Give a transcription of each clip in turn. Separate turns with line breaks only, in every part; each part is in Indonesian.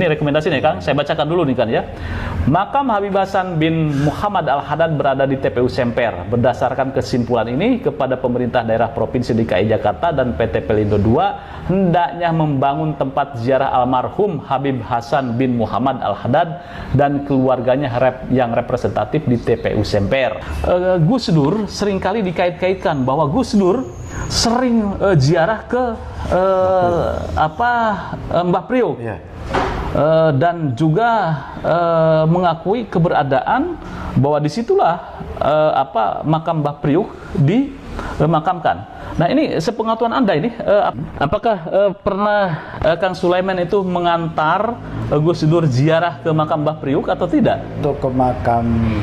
Ini rekomendasinya Kang, saya bacakan dulu nih kan ya. Makam Habib Hasan bin Muhammad Al-Haddad berada di TPU Semper. Berdasarkan kesimpulan ini, kepada pemerintah daerah Provinsi DKI Jakarta dan PT Pelindo II hendaknya membangun tempat ziarah almarhum Habib Hasan bin Muhammad Al-Haddad dan keluarganya yang representatif di TPU Semper. Gus Dur seringkali dikait-kaitkan bahwa Gus Dur sering ziarah ke Mbah Priok. Yeah. Dan juga mengakui keberadaan bahwa disitulah makam Mbah Priuk dimakamkan. Nah ini sepengetahuan Anda ini, apakah pernah Kang Sulaiman itu mengantar Gus Dur ziarah ke makam Mbah Priuk atau tidak?
Untuk ke makam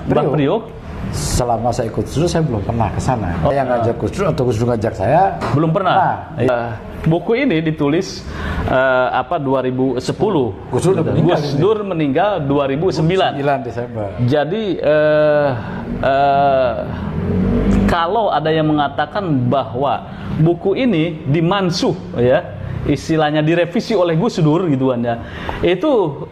Mbah Priuk?
Selama saya ikut Gus Dur saya belum pernah ke sana. Yang ngajak Gus Dur atau Gus Dur ngajak saya
belum pernah. Buku ini ditulis 2010. Gus Dur meninggal 2009
Desember.
Jadi kalau ada yang mengatakan bahwa buku ini dimansuh ya, istilahnya direvisi oleh Gus Dur gitu kan ya. Itu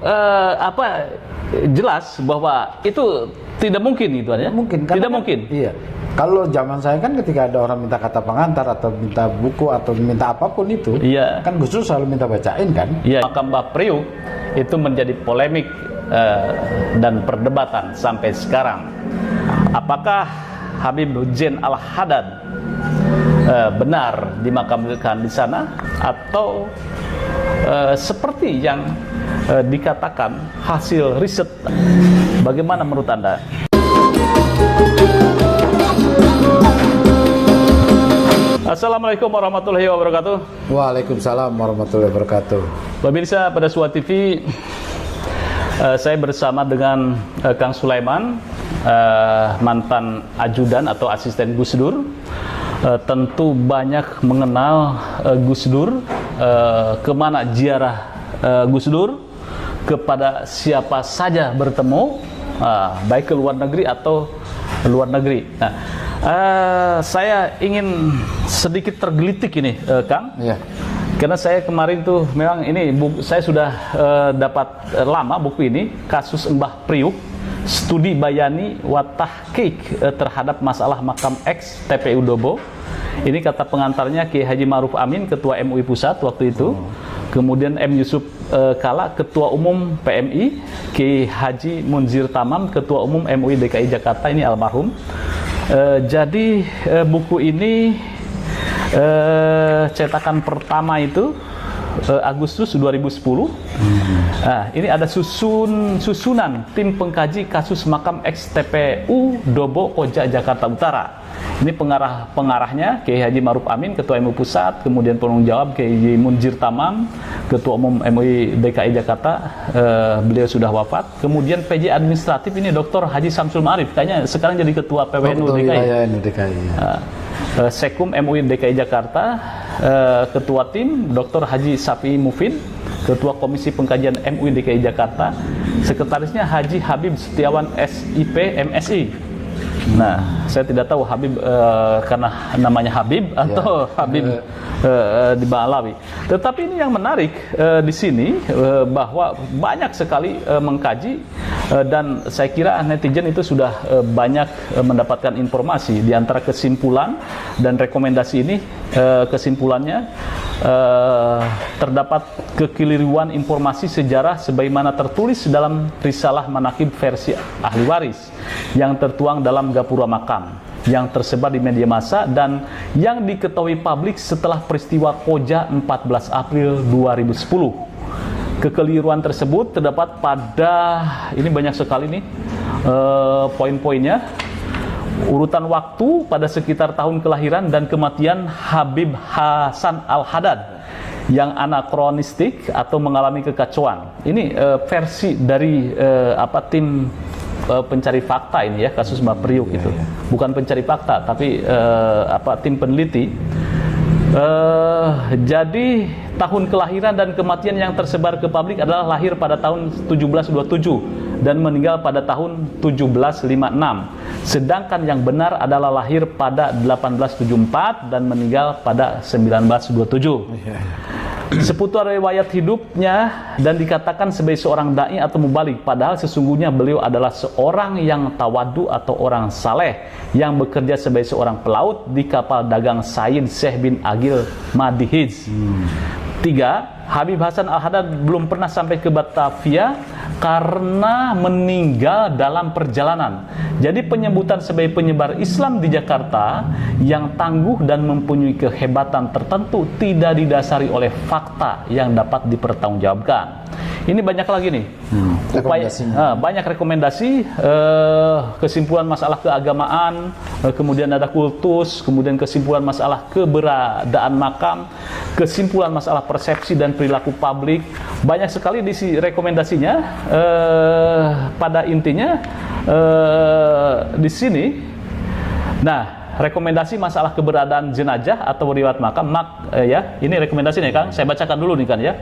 jelas bahwa itu tidak mungkin gitu ya. Tidak mungkin.
Iya. Kalau zaman saya kan ketika ada orang minta kata pengantar atau minta buku atau minta apapun itu, iya, kan Gus Dur selalu minta bacain kan?
Iya. Makam Mbah Priuk itu menjadi polemik dan perdebatan sampai sekarang. Apakah Habib Zain Al-Haddad benar dimakamkan di sana atau seperti yang dikatakan hasil riset? Bagaimana menurut Anda? Assalamualaikum warahmatullahi wabarakatuh.
Waalaikumsalam warahmatullahi wabarakatuh.
Pemirsa pada Suara TV, saya bersama dengan Kang Sulaiman, mantan ajudan atau asisten Gus Dur. Tentu banyak mengenal Gus Dur, kemana ziarah Gus Dur, kepada siapa saja bertemu, baik ke luar negeri atau luar negeri. Nah, saya ingin sedikit tergelitik ini, Kang. Yeah. Karena saya kemarin tuh memang ini saya sudah dapat lama buku ini, kasus Mbah Priuk, studi bayani wa tahqiq terhadap masalah makam X TPU Dobo. Ini kata pengantarnya Kiai Haji Ma'ruf Amin, Ketua MUI Pusat waktu itu. Kemudian M. Yusuf Kala, Ketua Umum PMI, Kiai Haji Munzir Tamam, Ketua Umum MUI DKI Jakarta, ini almarhum. Jadi buku ini cetakan pertama itu Agustus 2010. Nah, ini ada susunan tim pengkaji kasus makam X TPU Dobo Koja Jakarta Utara. Ini pengarahnya Kiai Haji Ma'ruf Amin, Ketua MUI Pusat, kemudian penanggung jawab Kiai Haji Munzir Tamam, Ketua Umum MUI DKI Jakarta, beliau sudah wafat. Kemudian PJ Administratif ini Dr. Haji Samsul Ma'arif, kayaknya sekarang jadi Ketua PWNU DKI. Sekum MUI DKI Jakarta, Ketua Tim Dr. Haji Safi Mufid, Ketua Komisi Pengkajian MUI DKI Jakarta, Sekretarisnya Haji Habib Setiawan SIP MSI. Nah, saya tidak tahu Habib karena namanya Habib atau Habib di Balawi. Tetapi ini yang menarik di sini bahwa banyak sekali mengkaji dan saya kira netizen itu sudah banyak mendapatkan informasi. Di antara kesimpulan dan rekomendasi ini, kesimpulannya terdapat kekeliruan informasi sejarah sebagaimana tertulis dalam Risalah Manaqib versi ahli waris yang tertuang dalam Gapura Makam yang tersebar di media massa dan yang diketahui publik setelah peristiwa Koja 14 April 2010. Kekeliruan tersebut terdapat pada, ini banyak sekali nih poin-poinnya, urutan waktu pada sekitar tahun kelahiran dan kematian Habib Hasan Al-Haddad yang anakronistik atau mengalami kekacauan. Ini versi dari tim pencari fakta ini ya, kasus Mbah Priuk itu. Bukan pencari fakta, tapi tim peneliti. Jadi tahun kelahiran dan kematian yang tersebar ke publik adalah lahir pada tahun 1727 dan meninggal pada tahun 1756. Sedangkan yang benar adalah lahir pada 1874 dan meninggal pada 1927. seputar riwayat hidupnya dan dikatakan sebagai seorang dai atau mubalik, padahal sesungguhnya beliau adalah seorang yang tawadu atau orang saleh yang bekerja sebagai seorang pelaut di kapal dagang Said Syekh bin Agil Madihiz. 3. Habib Hasan Al-Haddad belum pernah sampai ke Batavia karena meninggal dalam perjalanan. Jadi penyebutan sebagai penyebar Islam di Jakarta yang tangguh dan mempunyai kehebatan tertentu tidak didasari oleh fakta yang dapat dipertanggungjawabkan. Ini banyak lagi nih, banyak rekomendasi, kesimpulan masalah keagamaan, kemudian ada kultus, kemudian kesimpulan masalah keberadaan makam, kesimpulan masalah persepsi dan perilaku publik. Banyak sekali di rekomendasinya. Pada intinya di sini, nah, rekomendasi masalah keberadaan jenazah atau riwayat makam, ya, ini rekomendasinya Kang, saya bacakan dulu nih kan ya.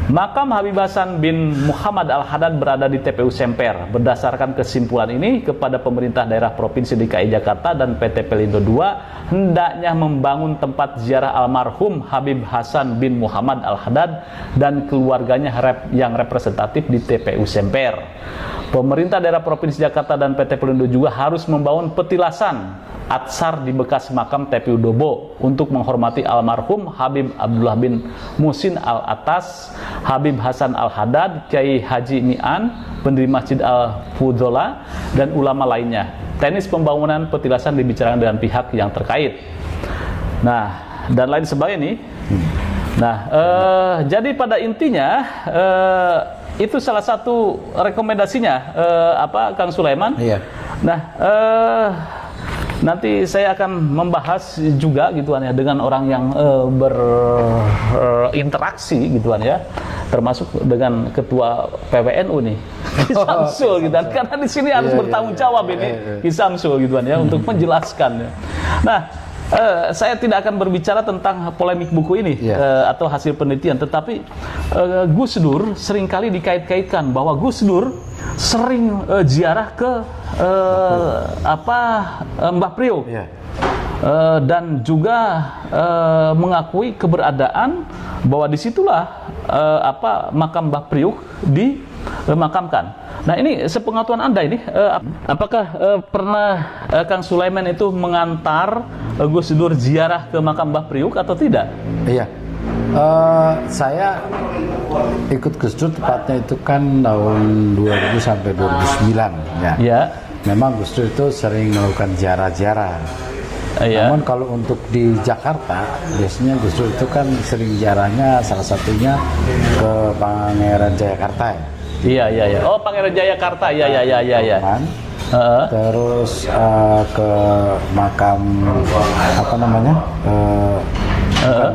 Makam Habib Hasan bin Muhammad Al-Haddad berada di TPU Semper. Berdasarkan kesimpulan ini, kepada pemerintah daerah Provinsi DKI Jakarta dan PT Pelindo II hendaknya membangun tempat ziarah almarhum Habib Hasan bin Muhammad Al-Haddad dan keluarganya yang representatif di TPU Semper. Pemerintah daerah Provinsi Jakarta dan PT Pelindo juga harus membangun petilasan atsar di bekas makam TPU Dobo untuk menghormati almarhum Habib Abdullah bin Musin Al-Atas, Habib Hasan Al-Haddad, Kiai Haji Mi'an, pendiri Masjid Al-Fudzola, dan ulama lainnya. Teknis pembangunan petilasan dibicarakan dengan pihak yang terkait. Nah, dan lain sebagainya nih. Nah, jadi pada intinya itu salah satu rekomendasinya Kang Sulaiman.
Iya.
Nah, nanti saya akan membahas juga gituan ya dengan orang yang berinteraksi gituan ya, termasuk dengan ketua PWNU nih, Ki Samsul gitu kan, karena di sini harus bertanggung jawab ini Ki Samsul gituan ya untuk menjelaskan. Nah, saya tidak akan berbicara tentang polemik buku ini atau hasil penelitian, tetapi Gus Dur seringkali dikait-kaitkan bahwa Gus Dur sering ziarah ke Mbah Priok, dan juga mengakui keberadaan bahwa disitulah makam Mbah Priok dimakamkan. Nah, ini sepengetahuan Anda ini, apakah pernah Kang Sulaiman itu mengantar Gus Dur ziarah ke makam Mbah Priok atau tidak?
Iya. Saya ikut Gus Dur tepatnya itu kan tahun 2000 sampai 2009 ya. Ya. Memang Gus Dur itu sering melakukan ziarah-ziarah. Namun kalau untuk di Jakarta biasanya Gus Dur itu kan sering ziarahnya salah satunya ke Pangeran Jayakarta ya.
Iya. Oh, Pangeran Jayakarta. Iya.
Terus ke makam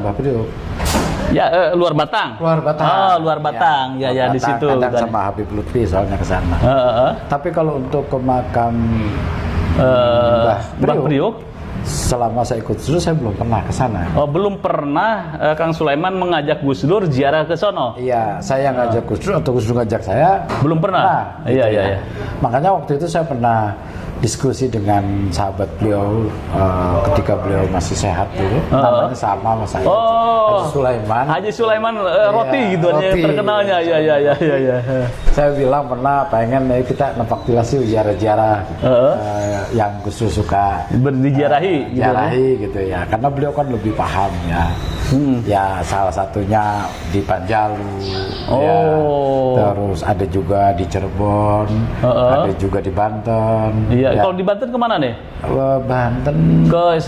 Mbah Priok.
Ya, Luar Batang.
Luar Batang.
Oh, Luar Batang. Ya, di situ.
Kadang sama Habib Lutfi soalnya ke sana. Tapi kalau untuk ke makam Mbah Priok, selama saya ikut Gus Dur saya belum pernah ke sana. Oh, belum pernah Kang Sulaiman mengajak Gus Dur ziarah ke sono? Iya, saya ngajak Gus Dur atau Gus Dur ngajak saya? Belum pernah. Iya. Makanya waktu itu saya pernah diskusi dengan sahabat beliau ketika beliau masih sehat dulu, namanya sama Mas saya. Haji Sulaiman. Haji Sulaiman roti gitu aja terkenalnya. Iya. Saya bilang pernah pengen kita nepaktilasi ziarah-ziarah yang Gus Dur suka berdiziarahi gitu ya. Karena beliau kan lebih paham ya. Ya salah satunya di Panjalu. Ya. Terus ada juga di Cirebon, ada juga di Banten. Iya. Ya. Kalau di Banten kemana nih? Banten ke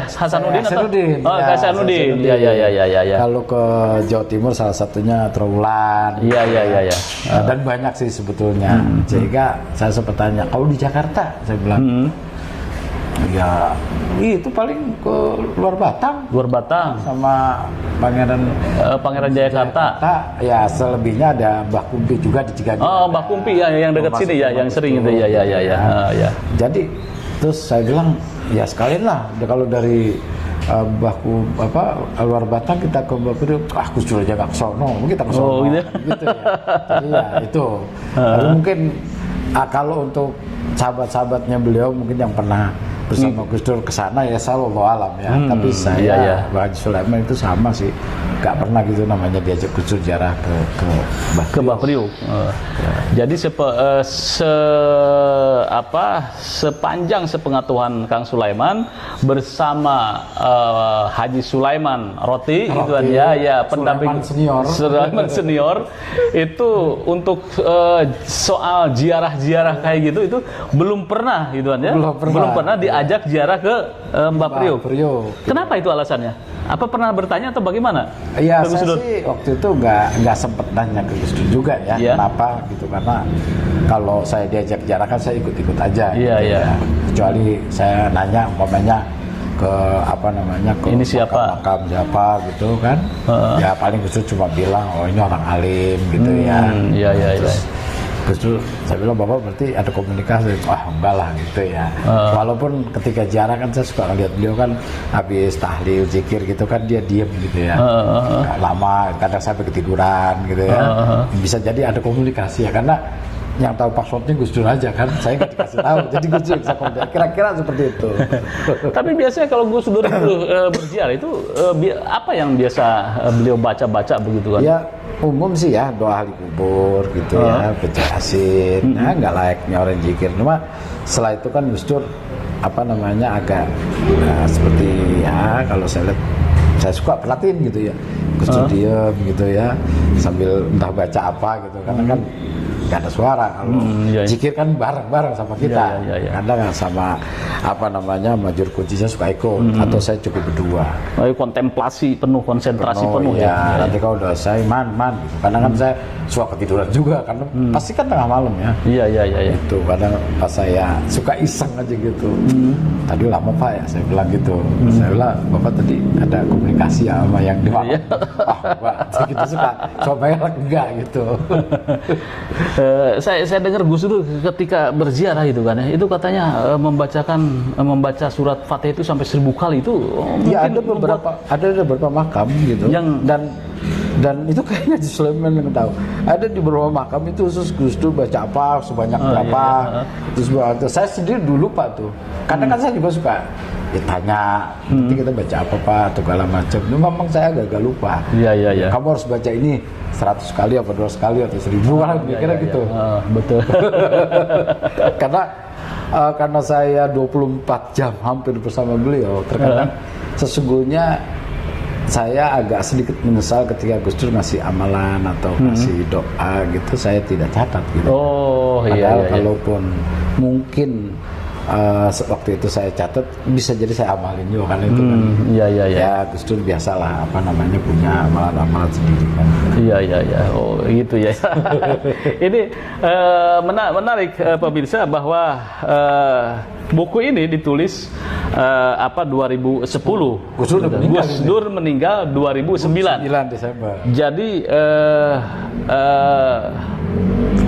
Hasanuddin atau? Ke Hasanuddin. Iya. Kalau ke Jawa Timur salah satunya Trawulan. Iya. Dan banyak sih sebetulnya. Sehingga saya sempat tanya, kalau di Jakarta, saya bilang, ya itu paling ke Luar Batang sama Pangeran Jayakarta. Ya selebihnya ada Mbah Kumpi juga di Ciganjur. Oh, Mbah Kumpi ya yang dekat sini ya, yang sering itu ya. Jadi terus saya bilang ya sekalian lah kalau dari Luar Batang kita ke Mbah Priok, Gus Dur aja nggak kesono, kita kesono. Gitu ya. Iya itu. Lalu mungkin kalau untuk sahabat-sahabatnya beliau mungkin yang pernah bersama Gus Dur ke sana ya wallahu alam ya. Tapi saya Bang Haji Sulaiman itu sama sih, nggak pernah gitu namanya diajak Gus Dur ziarah ke
Mbah Priok. Jadi sepanjang sepengetahuan Kang Sulaiman bersama Haji Sulaiman Roti gitu kan ya pendamping Sulaiman senior itu untuk soal ziarah-ziarah kayak gitu itu belum pernah gitu kan ya. Belum pernah diajak ziarah ke Mbah Priok. Kenapa itu alasannya? Apa pernah bertanya atau bagaimana?
Iya, saya sih waktu itu nggak sempet nanya ke Gus Dur juga ya. Kenapa gitu, karena kalau saya diajak ziarah kan saya ikut-ikut aja. Ya. Kecuali saya nanya umpamanya ke ke
ini
makam siapa gitu kan. Ya paling Gus Dur cuma bilang oh ini orang alim gitu ya. Terus Gus Dur, saya bilang Bapak berarti ada komunikasi. Enggak lah gitu ya. Walaupun ketika ziarah kan saya suka lihat beliau kan habis tahlil zikir gitu kan dia diem gitu ya. Lama, kadang sampai ketiduran gitu ya. Bisa jadi ada komunikasi ya, karena yang tahu passwordnya Gus Dur aja kan, saya nggak dikasih tahu, jadi Gus Dur bisa komunikasi. Kira-kira seperti itu.
Tapi biasanya kalau Gus Dur itu berziarah itu apa yang biasa beliau baca-baca begitu kan? Ya
umum sih ya, doa ahli kubur gitu ya, baca yasin, nggak layaknya orang zikir. Cuma setelah itu kan Gus Dur agak seperti ya kalau saya lihat, saya suka perhatiin gitu ya, Gus Dur diem gitu ya sambil entah baca apa gitu, karena kan nggak ada suara. Kalau zikir kan bareng-bareng sama kita. Kadang sama majur kunci saya suka ikut atau saya cukup berdua.
Kontemplasi penuh, konsentrasi penuh
ya. Nanti kalau udah saya man gitu. Kadang kan saya suka ketiduran juga karena pasti kan tengah malam ya. Iya. Itu kadang pas saya suka iseng aja gitu. Tadi lama Pak ya, saya bilang gitu. Saya bilang Bapak tadi ada komunikasi ya sama yang di malam. Pak, gitu suka. Coba enggak gitu.
Saya dengar Gus Dur ketika berziarah itu kan ya, itu katanya membaca surat Fatihah itu sampai 1000 kali itu.
Ya ada beberapa makam gitu. Dan itu kayaknya Haji Sulaiman yang tahu. Ada di beberapa makam itu khusus Gus Dur baca apa sebanyak berapa. Terus saya sendiri dulu Pak tuh. Kadang kan saya juga suka tanya, nanti kita baca apa Pak atau segala macam. Itu memang saya agak lupa.
Iya.
Kamu harus baca ini 100 kali apa 200 kali atau 1000 kan kira-kira gitu.
Betul.
Karena saya 24 jam hampir bersama beliau, terkadang sesungguhnya saya agak sedikit menyesal ketika Gus Dur ngasih amalan atau ngasih doa gitu, saya tidak catat gitu. Padahal kalaupun mungkin waktu itu saya catat, bisa jadi saya amalin juga kan itu kan. Ya Gus Dur biasalah punya amalan-amalan sendiri kan.
Iya. Oh gitu ya. Ini menarik pemirsa bahwa buku ini ditulis 2010. Gus Dur meninggal 2009
Desember.
Jadi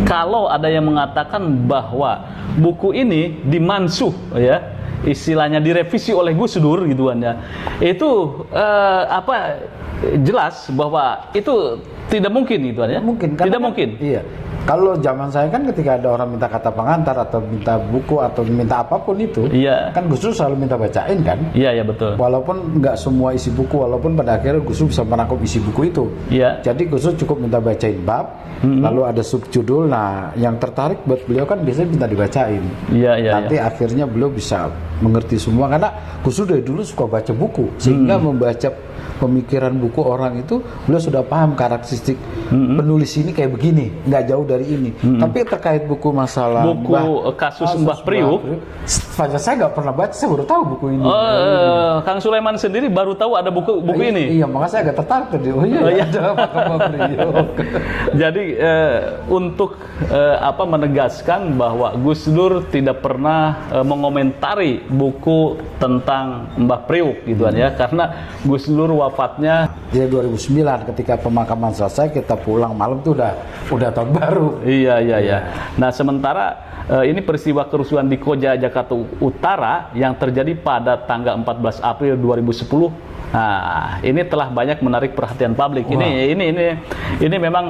kalau ada yang mengatakan bahwa buku ini dimansuh ya, istilahnya direvisi oleh Gus Dur gitu kan ya, itu jelas bahwa itu tidak mungkin gitu kan ya. Tidak mungkin.
Iya. Kalau zaman saya kan ketika ada orang minta kata pengantar atau minta buku atau minta apapun itu, kan Gus Dur selalu minta bacain kan?
Iya betul.
Walaupun nggak semua isi buku, walaupun pada akhirnya Gus Dur bisa menangkap isi buku itu. Jadi Gus Dur cukup minta bacain bab, lalu ada subjudul. Nah, yang tertarik buat beliau kan biasanya minta dibacain. Nanti akhirnya beliau bisa mengerti semua, karena Gus Dur dari dulu suka baca buku, sehingga membaca pemikiran buku orang itu beliau sudah paham karakteristik penulis ini kayak begini, nggak jauh dari ini. Tapi terkait buku masalah
kasus Mbah Priok,
saya nggak pernah baca, saya baru tahu buku ini.
Kang Sulaiman sendiri baru tahu ada buku ini.
Iya, makanya saya agak tertarik tadi. Ada makam Mbah Priok.
Jadi untuk menegaskan bahwa Gus Dur tidak pernah mengomentari buku tentang Mbah Priok gitu kan ya, karena Gus Dur wafatnya
di 2009 ketika pemakaman selesai, kita pulang malam tuh udah tahun baru.
Iya. Nah, sementara ini peristiwa kerusuhan di Koja Jakarta Utara yang terjadi pada tanggal 14 April 2010 Nah, ini telah banyak menarik perhatian publik. Ini memang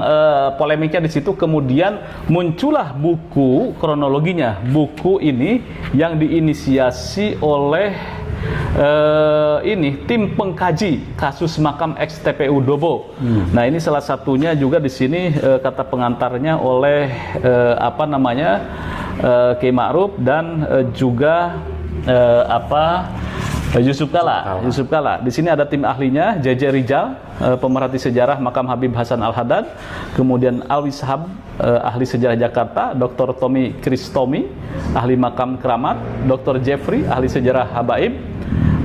polemiknya di situ. Kemudian muncullah buku kronologinya. Buku ini yang diinisiasi oleh tim pengkaji kasus makam ex TPU Dobo. Nah, ini salah satunya juga di sini kata pengantarnya oleh Kiai Ma'ruf dan juga Yusuf Kalla. Di sini ada tim ahlinya, JJ Rijal, pemerhati sejarah makam Habib Hasan Al-Haddad, kemudian Alwi Sahab, ahli sejarah Jakarta, Dr. Tommy Kristomi, ahli makam Keramat, Dr. Jeffrey, ahli sejarah Habaib,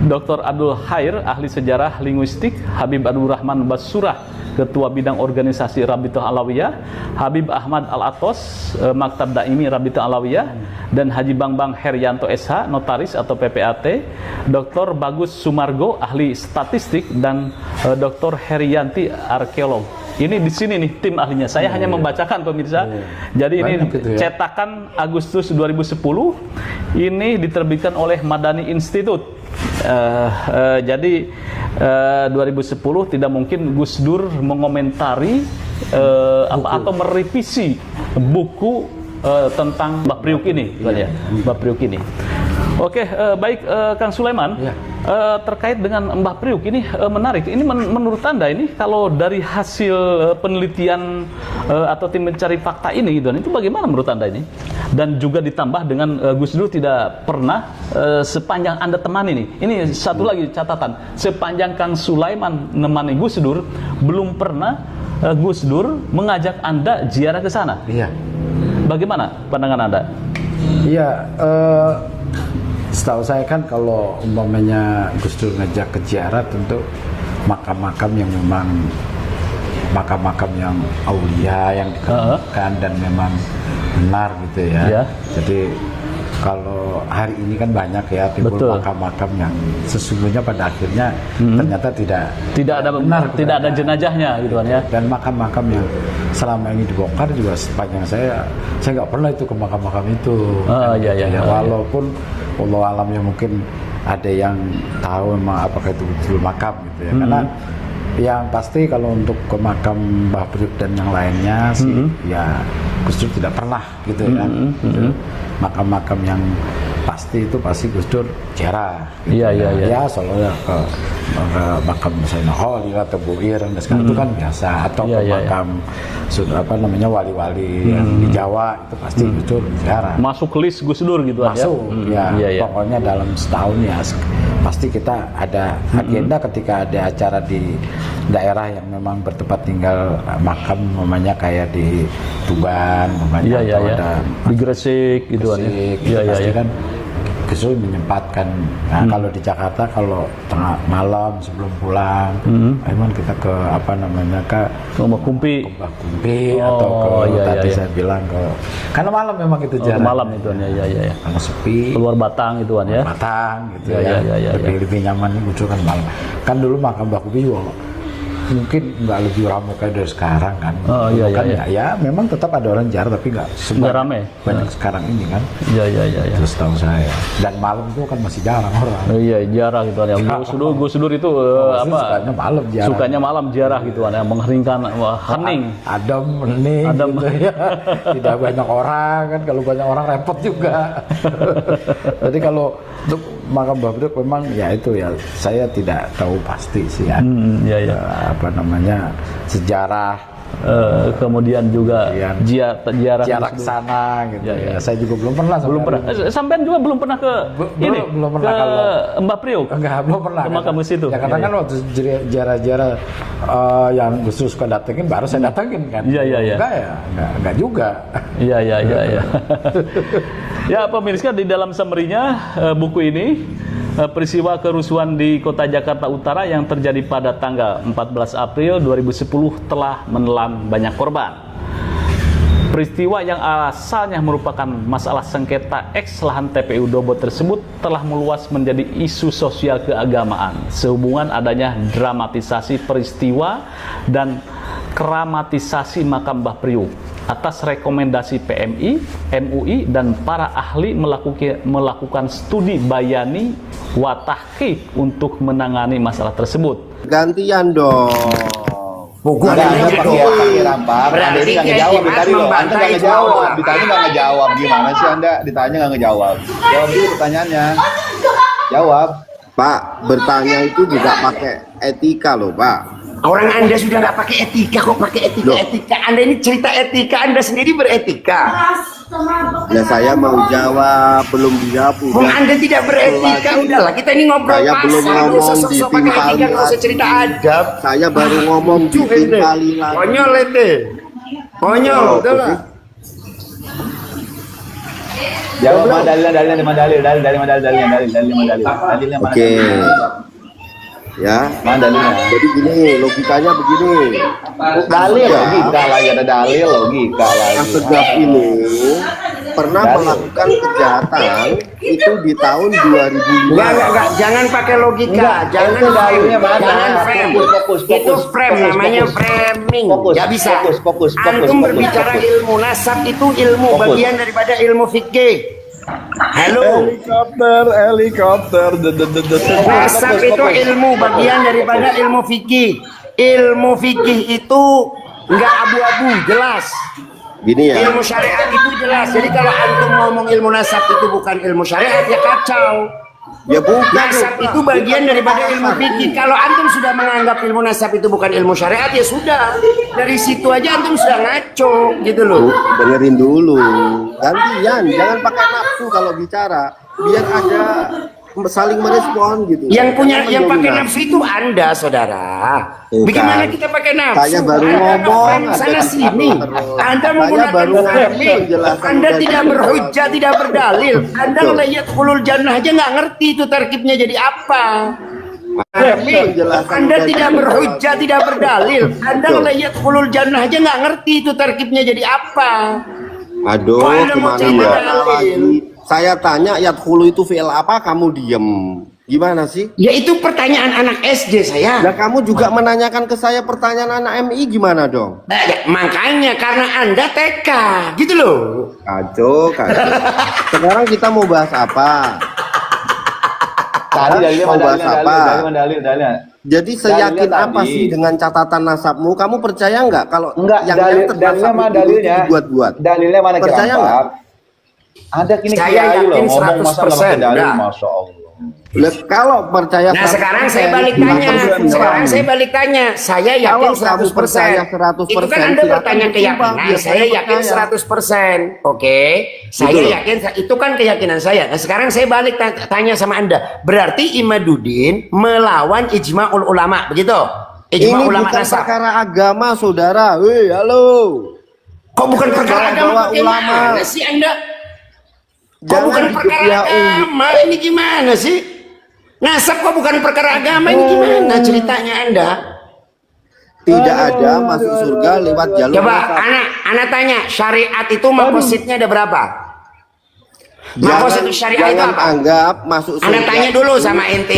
Dr. Abdul Khair, ahli sejarah linguistik, Habib Abdul Rahman Basurah, Ketua Bidang Organisasi Rabithah Alawiyah, Habib Ahmad Al-Atos, Maktab Daimi Rabithah Alawiyah, dan Haji Bambang Herianto SH, Notaris atau PPAT, Dr. Bagus Sumargo, ahli statistik, dan Dr. Herianti, arkeolog. Ini di sini nih tim ahlinya. Saya hanya membacakan, pemirsa. Jadi ini cetakan Agustus 2010. Ini diterbitkan oleh Madani Institute. Jadi 2010 tidak mungkin Gus Dur mengomentari atau merevisi buku tentang Mbah Priuk ini, Mbah Priuk ini. Oke, baik Kang Sulaiman, terkait dengan Mbah Priuk ini menarik. Ini menurut Anda ini kalau dari hasil penelitian atau tim mencari fakta ini, gitu, itu bagaimana menurut Anda ini? Dan juga ditambah dengan Gus Dur tidak pernah sepanjang Anda temani ini satu lagi catatan, sepanjang Kang Sulaiman nemani Gus Dur, belum pernah Gus Dur mengajak Anda ziarah ke sana.
Iya.
Bagaimana pandangan Anda?
Iya, setahu saya kan kalau umpamanya Gus Dur ngajak ke ziarah, tentu makam-makam yang memang makam-makam yang aulia yang dikemukakan dan memang benar gitu ya.
Ya.
Jadi kalau hari ini kan banyak ya timbul makam-makam yang sesungguhnya pada akhirnya ternyata tidak ada benar,
tidak ada jenazahnya gitu kan ya.
Dan makam-makam yang selama ini dibongkar juga sepanjang saya nggak pernah itu ke makam-makam itu. Walaupun Allah alam ya mungkin ada yang tahu memang apakah itu betul makam gitu ya. Karena yang pasti kalau untuk ke makam Mbah Priuk dan yang lainnya sih ya Gus Dur tidak pernah gitu ya. Makam-makam yang pasti itu pasti Gus Dur ziarah gitu. Ya soalnya ke makam misalnya Holil atau Buir dan sekarang itu kan biasa, atau ke makam wali-wali yang di Jawa itu pasti Gus Dur ziarah.
Masuk list Gus Dur gitu
ya. Pokoknya dalam setahun ya pasti kita ada agenda ketika ada acara di daerah yang memang bertempat tinggal makam, namanya kayak di Tuban, atau ada
di Gresik gitu kan ya.
Pasti kan Gus Dur menyempatkan. Nah, kalau di Jakarta kalau tengah malam sebelum pulang, emang kita ke
Mbah Kumpi,
atau ke tadi saya bilang karena malam memang itu jarang.
Malam itu ya.
Karena sepi.
Keluar Batang gitu kan ya.
Batang gitu lebih nyaman Gus Dur kan malam. Kan dulu makam Mbah Kumpi juga mungkin nggak lebih ramai kayak dari sekarang kan. Ya memang tetap ada orang ziarah tapi nggak
ramai
banyak sekarang ini kan.
Terus
tahu saya, dan malam itu kan masih jarang orang.
Jarang gitu ya. Gus Dur itu sukanya malam ziarah gitu kan ya, mengheringkan hening.
Hening gitu ya. Tidak banyak orang kan, kalau banyak orang repot juga. Jadi kalau untuk makam Mbah Priuk memang ya itu ya saya tidak tahu pasti sih ya. Sejarah,
kemudian juga ziarah
ke sana gitu ya. Saya juga belum pernah.
Sampean juga belum pernah ke
belum pernah
ke Mbah Priuk?
Belum pernah.
Ke makam situ.
Ya karena kan waktu ziarah yang Gus Dur suka datengin baru saya datengin kan. Enggak juga.
Iya. Ya pemirsa, di dalam summary-nya buku ini peristiwa kerusuhan di Kota Jakarta Utara yang terjadi pada tanggal 14 April 2010 telah menelan banyak korban. Peristiwa yang asalnya merupakan masalah sengketa eks lahan TPU Dobo tersebut telah meluas menjadi isu sosial keagamaan sehubungan adanya dramatisasi peristiwa dan krematisasi makam Mbah Priok. Atas rekomendasi PMI, MUI, dan para ahli melakukan studi bayani wa tahqiq untuk menangani masalah tersebut.
Gantian dong.
Bukan
Anda pakai rampak. Anda ini nggak ngejawab tadi loh. Anda nggak ngejawab. Ditanya nggak ngejawab. Gimana sih Anda? Ditanya nggak ngejawab. Jawab dulu pertanyaannya. Jawab. Pak, bertanya itu juga pakai etika loh, Pak.
Orang Anda sudah nggak pakai etika kok pakai etika. Anda ini cerita etika, Anda sendiri beretika.
Ya saya mau jawab, belum dijawab.
Anda tidak beretika, udahlah kita ini ngobrol
saya belum ngomong ditimpali.
Nggak usah cerita adab.
Saya baru ngomong ditimpali lagi.
Konyol itu. Konyol, udahlah.
Jawab dalilnya.
Oke. Ya, jadi gini, logikanya begini.
Dalil logika lagi, ada dalil logika lagi.
Asegaf ini pernah melakukan kejahatan itu di tahun 2005.
Enggak, jangan pakai logika, jangan frame. Itu frame namanya framing. Enggak bisa. Antum berbicara ilmu nasab itu ilmu bagian daripada ilmu fikih. Halo.
Helikopter.
Nasab itu ilmu bagian daripada ilmu fikih. Ilmu fikih itu enggak abu-abu, jelas.
Gini ya.
Ilmu syariat itu jelas. Jadi kalau antum ngomong ilmu nasab itu bukan ilmu syariat ya kacau.
Ya bukan.
Nasab itu bagian daripada ilmu fikih. Kalau antum sudah menganggap ilmu nasab itu bukan ilmu syariat ya sudah. Dari situ aja antum sudah ngaco gitu loh.
Dengerin dulu. Gantian, jangan pakai nafsu kalau bicara. Biar ada saling merespon gitu.
Yang pakai nafsu itu Anda, saudara.
Bukan.
Bagaimana kita pakai nafsu?
Saya baru ngomong
sana sini. Anda menggunakan framing. Anda tidak berhujjah, tidak berdalil. Anda ngelihat hulul jannah aja nggak ngerti itu terkibnya jadi apa. Anda tidak berhujjah, tidak berdalil. Anda ngelihat hulul jannah aja nggak ngerti itu terkibnya jadi apa.
Aduh, kemana-mana lagi. Saya tanya yadkhulu itu fi'il apa, kamu diem. Gimana sih?
Ya itu pertanyaan anak SD saya.
Nah kamu juga menanyakan ke saya pertanyaan anak MI gimana dong?
Makanya karena Anda TK gitu loh.
Kacau. Sekarang kita mau bahas apa?
Tadi dalilnya
mau bahas apa?
Dalilnya.
Jadi seyakin apa sih dengan catatan nasabmu? Kamu percaya nggak kalau yang
dalilnya mana dalilnya?
Dibuat-buat.
Dalilnya mana?
Percaya nggak?
Ada kini
saya yakin 100%.
Masya Allah.
Kalau percaya.
Nah sekarang saya balik tanya. Saya yakin 100%. Itu kan Anda bertanya keyakinan. Saya yakin 100%. Oke. Saya yakin itu kan keyakinan saya. Nah sekarang saya balik tanya sama Anda. Berarti Imaduddin melawan ijma'ul ulama, begitu? Ijma' ulama nasab.
Perkara agama, saudara. Wih, halo.
Kok bukan perkara agama? Gimana sih Anda? Kok bukan perkara agama? Ini gimana sih? Nasab kok bukan perkara agama? Ini gimana ceritanya Anda?
Tidak ada masuk surga lewat jalur
coba anak tanya, syariat itu makosidnya ada berapa? Makosid syariat itu apa?
Anggap masuk surga.
Anak tanya dulu sama ente.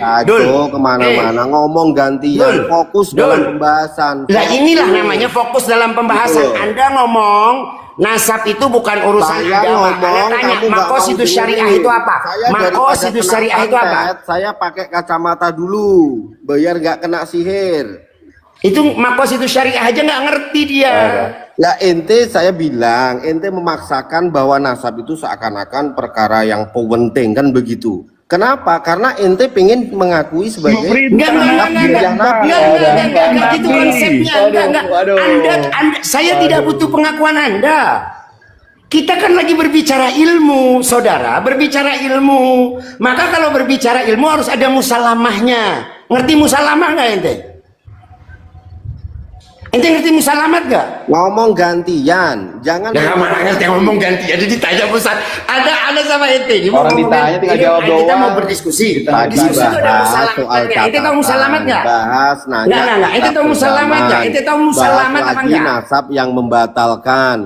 Aduh, kemana-mana ngomong gantian, fokus dalam pembahasan.
Lah inilah namanya fokus dalam pembahasan. Anda ngomong nasab itu bukan urusan agama. Anda tanya, makos itu syariah itu apa? Makos itu syariah itu apa?
Saya pakai kacamata dulu, biar nggak kena sihir.
Itu makos itu syariah aja nggak ngerti dia.
Ya ente saya bilang, ente memaksakan bahwa nasab itu seakan-akan perkara yang penting kan begitu. Kenapa? Karena ente pengen mengakui sebagai
enggak gitu konsepnya. Anda, saya tidak butuh pengakuan Anda. Kita kan lagi berbicara ilmu, saudara, berbicara ilmu. Maka kalau berbicara ilmu harus ada musalamahnya. Ngerti musalamah nggak ente? Ente ngerti musalamat gak?
Ngomong gantian, jangan.
Ya mana ngerti ngomong gantian, jadi ditanya pusat. Ada sama ente.
Orang ditanya tinggal jawab doang.
Kita mau berdiskusi.
Tadi bahas soal
ente tahu musalamat gak?
Bahas nanya.
Enggak. Ente tahu musalamat gak? Ente tahu musalamat apa enggak?
Nasab yang membatalkan.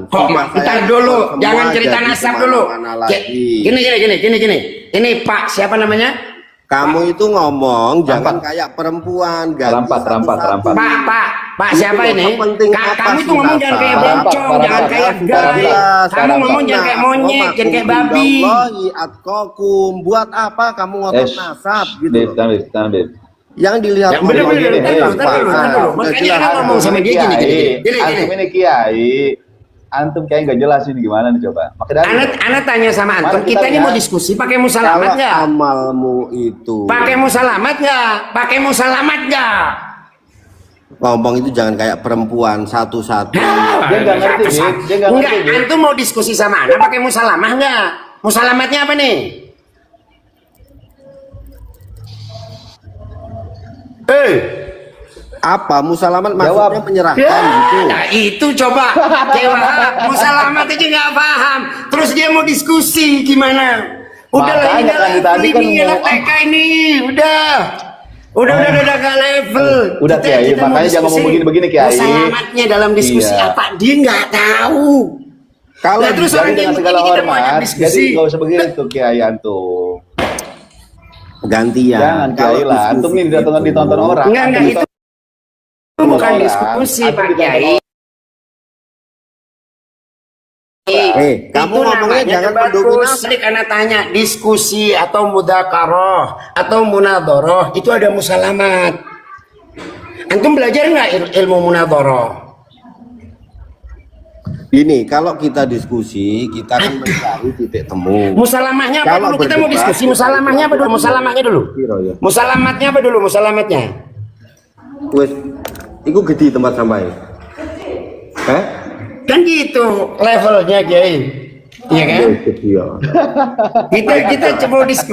Ntar dulu, jangan cerita nasab dulu. Gini. Ini Pak siapa namanya?
Kamu itu ngomong jangan kayak perempuan, ganti satu-satu.
Pak, siapa ini?
Penting apa
Kamu
sih,
tuh ngomong jangan kayak
Bapak?
bencong, jangan kayak gay. Kamu ngomong jangan kayak monyet, jangan kayak babi.
Atkokum, buat apa kamu ngotot nasab gitu? Yang dilihat
Yang bener-bener, makanya kita ngomong sama dia gini.
Antum ini kiai, antum kayak nggak jelas ini gimana nih coba.
Anak tanya sama antum, kita ini mau diskusi pakai musalamat nggak?
Amalmu itu
Pakai musalamat nggak? Pakai musalamat nggak?
ngomong itu jangan kayak perempuan satu-satu.
Dia nggak ngerti, dia nggak ngerti.
Enggak, antum mau diskusi sama anak pakai musalamah nggak? Musalamatnya apa nih?
Apa musalamat maksudnya menyerahkan gitu?
Nah itu coba Dewa musalamat aja nggak paham, terus dia mau diskusi gimana? Udah lah,
Makanya kan tadi kan
ini anak TK ini udah gak level.
Udah Kiai, makanya jangan ngomong begini-begini Kiai.
Musalamatnya dalam diskusi apa dia nggak tahu.
Kalau
Nah, terus orang
dengan
dia
segala
begini kita mau ajak
hormat,
diskusi.
jadi nggak usah begitu Kiai antum.
gantian.
Jangan Kiai lah, antum ini ditonton orang.
Enggak itu bukan diskusi Pak Kiai.
Kamu
Itu
ngomongnya
namanya
jangan
debat
mendominasi.
khusus. Karena tanya diskusi atau mudzakarah atau munadharah itu ada musalamat. Antum belajar nggak ilmu munadharah?
Gini, kalau kita diskusi, kita kan mencari titik temu.
Musalamahnya apa
Kalau
dulu? Kita mau
berdebat,
diskusi musalamahnya apa dulu? Musalamahnya dulu.
Ya.
Musalamatnya apa dulu? Musalamatnya.
Wes, iku gede tempat sampai.
Kan gitu levelnya Kiai. Iya kan?
Gede ya.
Kita coba diskusi.